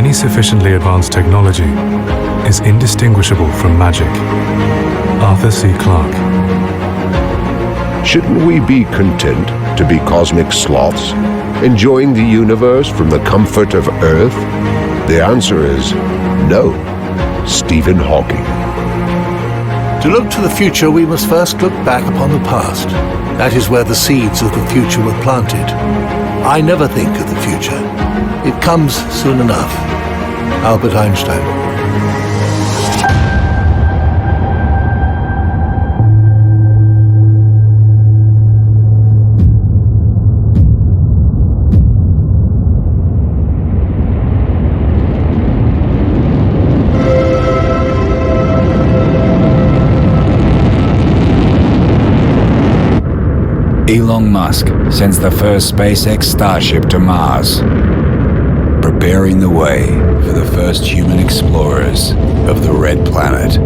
Any sufficiently advanced technology is indistinguishable from magic. Arthur C. Clarke. Shouldn't we be content to be cosmic sloths, enjoying the universe from the comfort of Earth? The answer is no. Stephen Hawking. To look to the future, we must first look back upon the past. That is where the seeds of the future were planted. I never think of the future. It comes soon enough. Albert Einstein. Elon Musk sends the first SpaceX Starship to Mars, preparing the way for the first human explorers of the Red Planet.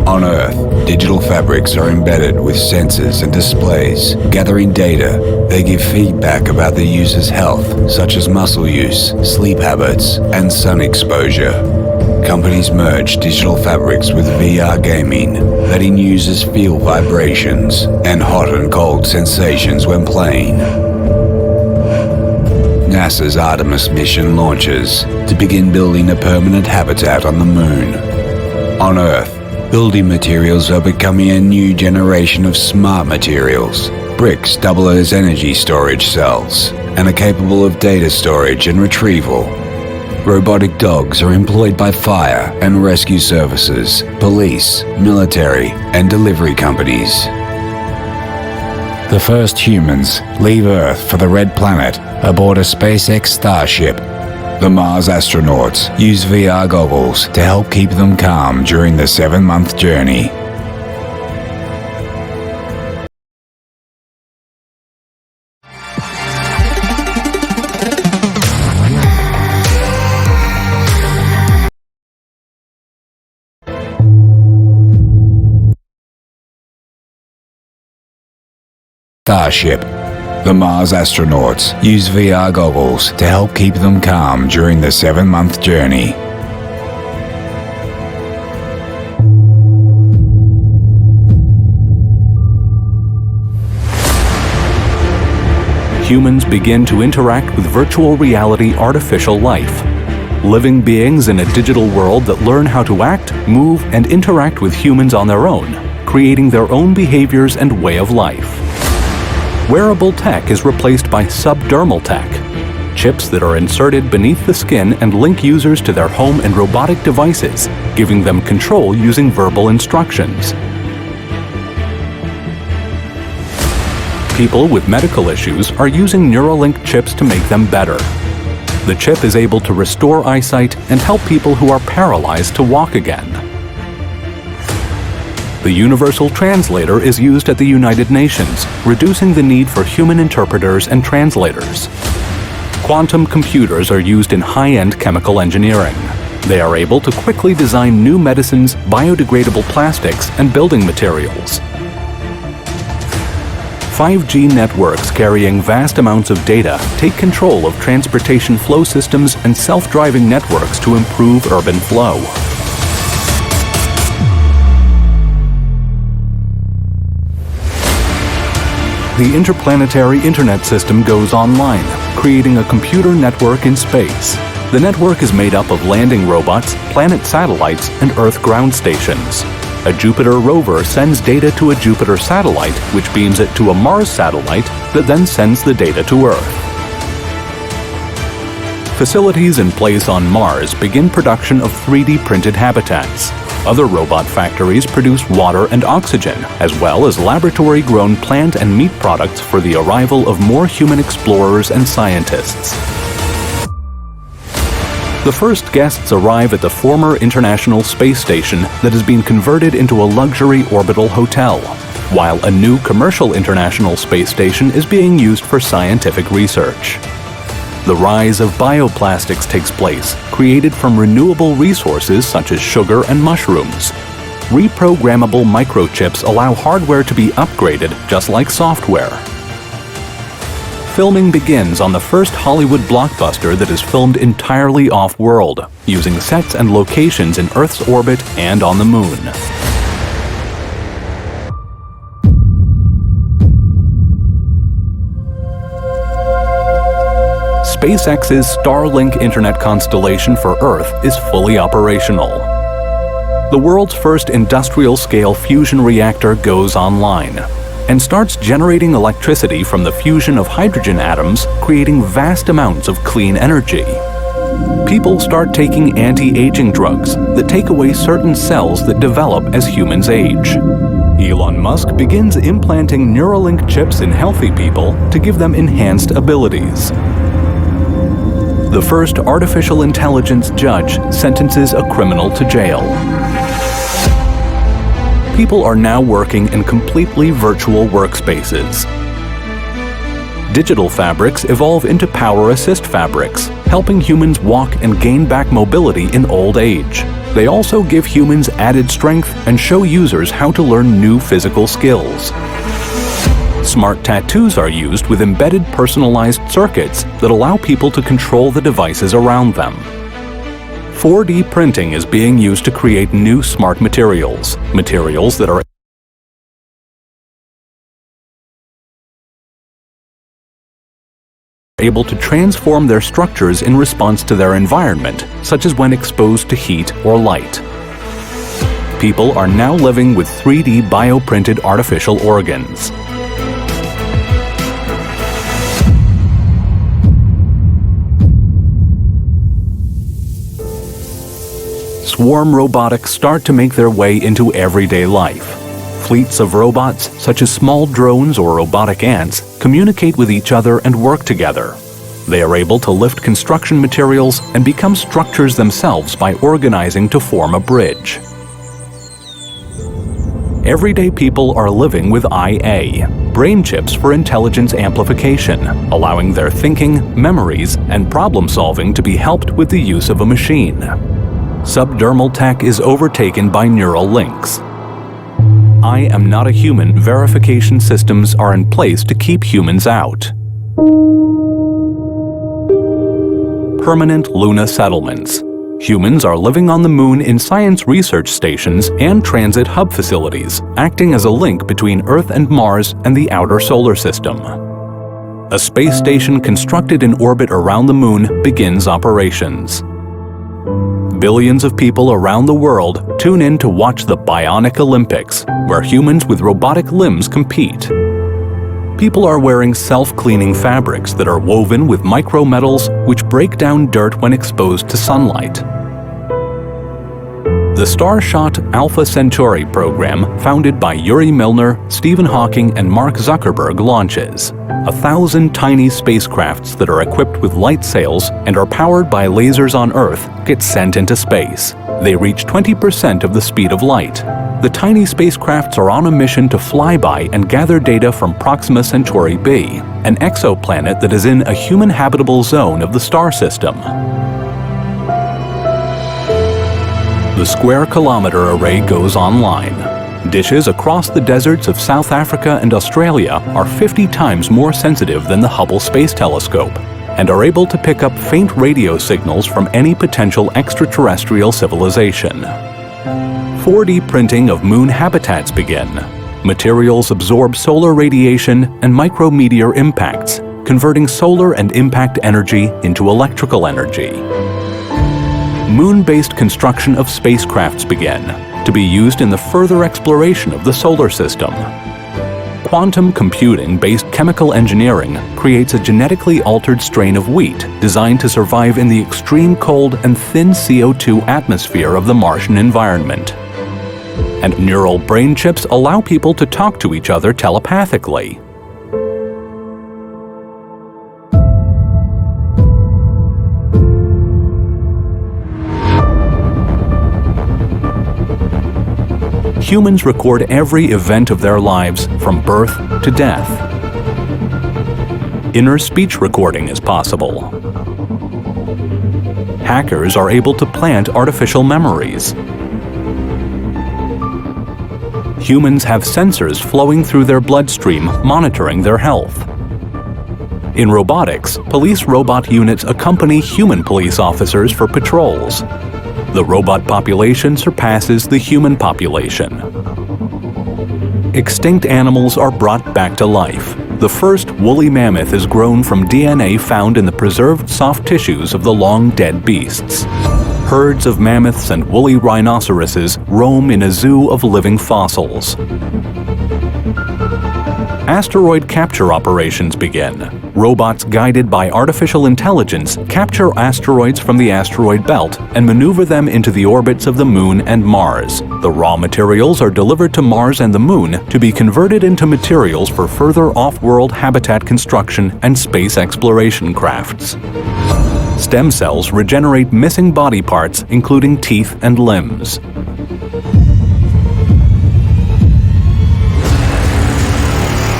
On Earth, digital fabrics are embedded with sensors and displays. Gathering data, they give feedback about the user's health, such as muscle use, sleep habits, and sun exposure. Companies merge digital fabrics with VR gaming, letting users feel vibrations and hot and cold sensations when playing. NASA's Artemis mission launches to begin building a permanent habitat on the Moon. On Earth, building materials are becoming a new generation of smart materials. Bricks double as energy storage cells and are capable of data storage and retrieval. Robotic dogs are employed by fire and rescue services, police, military, and delivery companies. The first humans leave Earth for the Red Planet aboard a SpaceX Starship. The Mars astronauts use VR goggles to help keep them calm during the 7-month journey. Starship. The Mars astronauts use VR goggles to help keep them calm during the 7-month journey. Humans begin to interact with virtual reality artificial life. Living beings in a digital world that learn how to act, move, and interact with humans on their own, creating their own behaviors and way of life. Wearable tech is replaced by subdermal tech, chips that are inserted beneath the skin and link users to their home and robotic devices, giving them control using verbal instructions. People with medical issues are using Neuralink chips to make them better. The chip is able to restore eyesight and help people who are paralyzed to walk again. The Universal Translator is used at the United Nations, reducing the need for human interpreters and translators. Quantum computers are used in high-end chemical engineering. They are able to quickly design new medicines, biodegradable plastics, and building materials. 5G networks carrying vast amounts of data take control of transportation flow systems and self-driving networks to improve urban flow. The interplanetary internet system goes online, creating a computer network in space. The network is made up of landing robots, planet satellites, and Earth ground stations. A Jupiter rover sends data to a Jupiter satellite, which beams it to a Mars satellite that then sends the data to Earth. Facilities in place on Mars begin production of 3D printed habitats. Other robot factories produce water and oxygen, as well as laboratory-grown plant and meat products for the arrival of more human explorers and scientists. The first guests arrive at the former International Space Station that has been converted into a luxury orbital hotel, while a new commercial International Space Station is being used for scientific research. The rise of bioplastics takes place, created from renewable resources such as sugar and mushrooms. Reprogrammable microchips allow hardware to be upgraded just like software. Filming begins on the first Hollywood blockbuster that is filmed entirely off-world, using sets and locations in Earth's orbit and on the Moon. SpaceX's Starlink internet constellation for Earth is fully operational. The world's first industrial-scale fusion reactor goes online and starts generating electricity from the fusion of hydrogen atoms, creating vast amounts of clean energy. People start taking anti-aging drugs that take away certain cells that develop as humans age. Elon Musk begins implanting Neuralink chips in healthy people to give them enhanced abilities. The first artificial intelligence judge sentences a criminal to jail. People are now working in completely virtual workspaces. Digital fabrics evolve into power assist fabrics, helping humans walk and gain back mobility in old age. They also give humans added strength and show users how to learn new physical skills. Smart tattoos are used with embedded personalized circuits that allow people to control the devices around them. 4D printing is being used to create new smart materials that are able to transform their structures in response to their environment, such as when exposed to heat or light. People are now living with 3D bioprinted artificial organs. Swarm robotics start to make their way into everyday life. Fleets of robots, such as small drones or robotic ants, communicate with each other and work together. They are able to lift construction materials and become structures themselves by organizing to form a bridge. Everyday people are living with IA, brain chips for intelligence amplification, allowing their thinking, memories, and problem-solving to be helped with the use of a machine. Subdermal tech is overtaken by neural links. I am not a human verification systems are in place to keep humans out. Permanent Luna settlements. Humans are living on the Moon in science research stations and transit hub facilities, acting as a link between Earth and Mars and the outer solar system. A space station constructed in orbit around the Moon begins operations. Billions of people around the world tune in to watch the Bionic Olympics, where humans with robotic limbs compete. People are wearing self-cleaning fabrics that are woven with micrometals which break down dirt when exposed to sunlight. The Starshot Alpha Centauri program, founded by Yuri Milner, Stephen Hawking, and Mark Zuckerberg, launches. 1,000 tiny spacecrafts that are equipped with light sails and are powered by lasers on Earth get sent into space. They reach 20% of the speed of light. The tiny spacecrafts are on a mission to fly by and gather data from Proxima Centauri b, an exoplanet that is in a human-habitable zone of the star system. The Square Kilometre Array goes online. Dishes across the deserts of South Africa and Australia are 50 times more sensitive than the Hubble Space Telescope and are able to pick up faint radio signals from any potential extraterrestrial civilization. 4D printing of moon habitats begin. Materials absorb solar radiation and micrometeor impacts, converting solar and impact energy into electrical energy. Moon-based construction of spacecrafts begin, to be used in the further exploration of the solar system. Quantum computing-based chemical engineering creates a genetically altered strain of wheat designed to survive in the extreme cold and thin CO2 atmosphere of the Martian environment. And neural brain chips allow people to talk to each other telepathically. Humans record every event of their lives from birth to death. Inner speech recording is possible. Hackers are able to plant artificial memories. Humans have sensors flowing through their bloodstream monitoring their health. In robotics, police robot units accompany human police officers for patrols. The robot population surpasses the human population. Extinct animals are brought back to life. The first woolly mammoth is grown from DNA found in the preserved soft tissues of the long-dead beasts. Herds of mammoths and woolly rhinoceroses roam in a zoo of living fossils. Asteroid capture operations begin. Robots guided by artificial intelligence capture asteroids from the asteroid belt and maneuver them into the orbits of the Moon and Mars. The raw materials are delivered to Mars and the Moon to be converted into materials for further off-world habitat construction and space exploration crafts. Stem cells regenerate missing body parts, including teeth and limbs.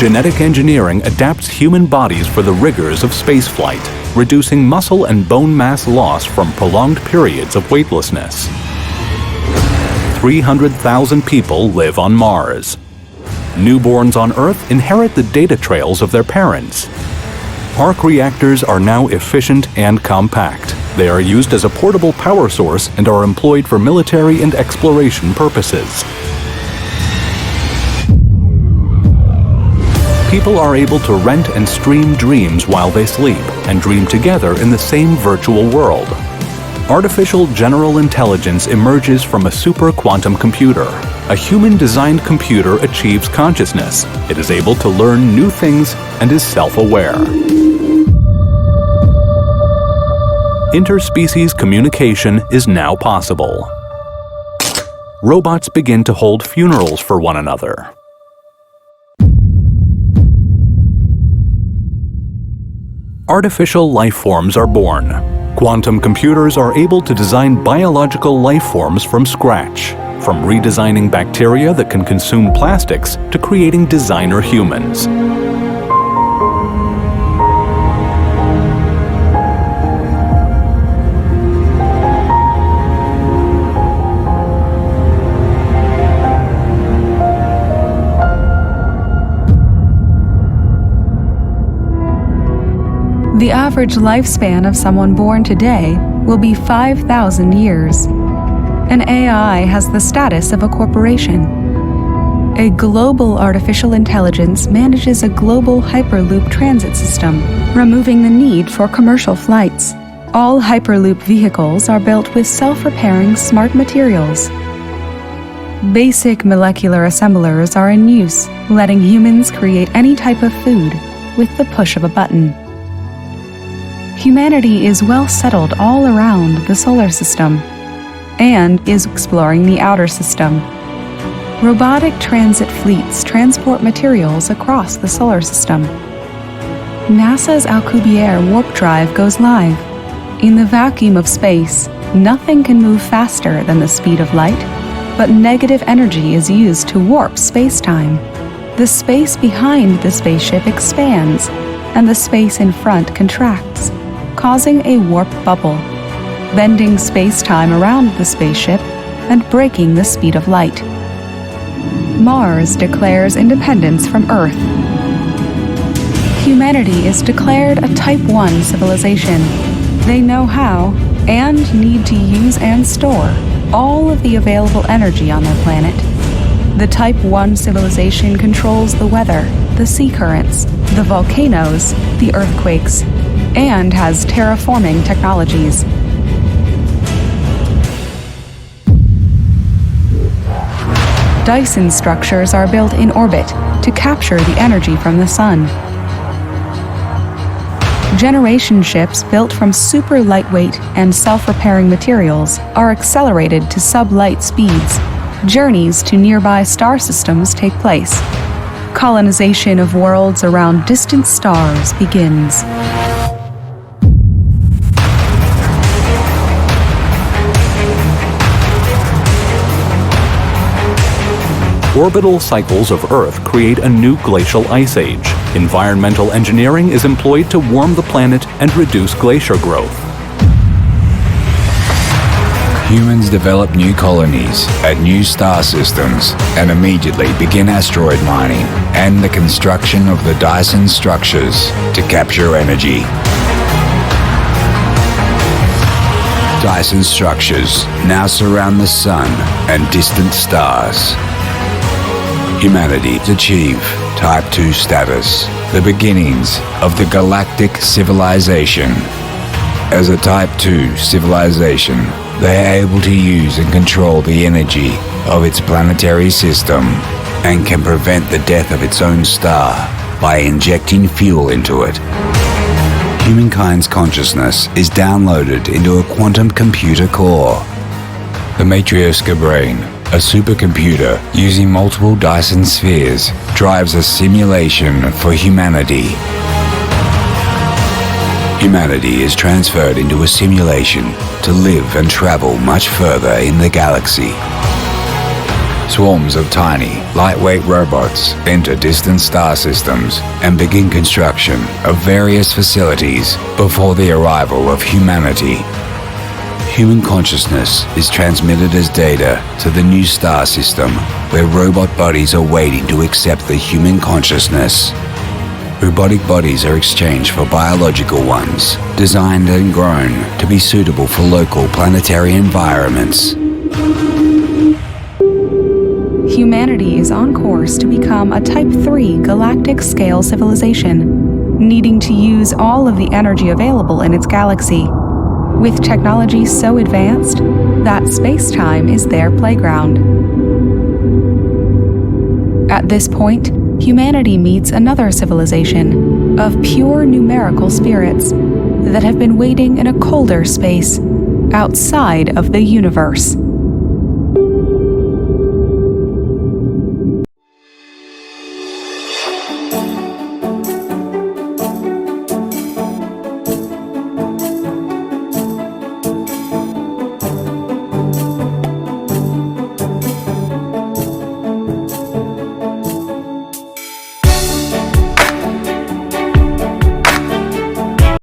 Genetic engineering adapts human bodies for the rigors of spaceflight, reducing muscle and bone mass loss from prolonged periods of weightlessness. 300,000 people live on Mars. Newborns on Earth inherit the data trails of their parents. Arc reactors are now efficient and compact. They are used as a portable power source and are employed for military and exploration purposes. People are able to rent and stream dreams while they sleep and dream together in the same virtual world. Artificial general intelligence emerges from a super quantum computer. A human-designed computer achieves consciousness. It is able to learn new things and is self-aware. Interspecies communication is now possible. Robots begin to hold funerals for one another. Artificial life forms are born. Quantum computers are able to design biological life forms from scratch, from redesigning bacteria that can consume plastics to creating designer humans. The average lifespan of someone born today will be 5,000 years. An AI has the status of a corporation. A global artificial intelligence manages a global Hyperloop transit system, removing the need for commercial flights. All Hyperloop vehicles are built with self-repairing smart materials. Basic molecular assemblers are in use, letting humans create any type of food with the push of a button. Humanity is well settled all around the solar system and is exploring the outer system. Robotic transit fleets transport materials across the solar system. NASA's Alcubierre warp drive goes live. In the vacuum of space, nothing can move faster than the speed of light, but negative energy is used to warp space-time. The space behind the spaceship expands, and the space in front contracts, causing a warp bubble, bending space-time around the spaceship and breaking the speed of light. Mars declares independence from Earth. Humanity is declared a Type 1 civilization. They know how and need to use and store all of the available energy on their planet. The Type 1 civilization controls the weather, the sea currents, the volcanoes, the earthquakes, and has terraforming technologies. Dyson structures are built in orbit to capture the energy from the sun. Generation ships built from super lightweight and self-repairing materials are accelerated to sub-light speeds. Journeys to nearby star systems take place. Colonization of worlds around distant stars begins. Orbital cycles of Earth create a new glacial ice age. Environmental engineering is employed to warm the planet and reduce glacier growth. Humans develop new colonies at new star systems and immediately begin asteroid mining and the construction of the Dyson structures to capture energy. Dyson structures now surround the Sun and distant stars. Humanity achieve Type 2 status, the beginnings of the galactic civilization. As a Type 2 civilization, they are able to use and control the energy of its planetary system and can prevent the death of its own star by injecting fuel into it. Humankind's consciousness is downloaded into a quantum computer core. The Matryoshka brain, a supercomputer using multiple Dyson spheres, drives a simulation for humanity. Humanity is transferred into a simulation to live and travel much further in the galaxy. Swarms of tiny, lightweight robots enter distant star systems and begin construction of various facilities before the arrival of humanity. Human consciousness is transmitted as data to the new star system, where robot bodies are waiting to accept the human consciousness. Robotic bodies are exchanged for biological ones, designed and grown to be suitable for local planetary environments. Humanity is on course to become a Type 3 galactic-scale civilization, needing to use all of the energy available in its galaxy, with technology so advanced that space-time is their playground. At this point, humanity meets another civilization of pure numerical spirits that have been waiting in a colder space outside of the universe.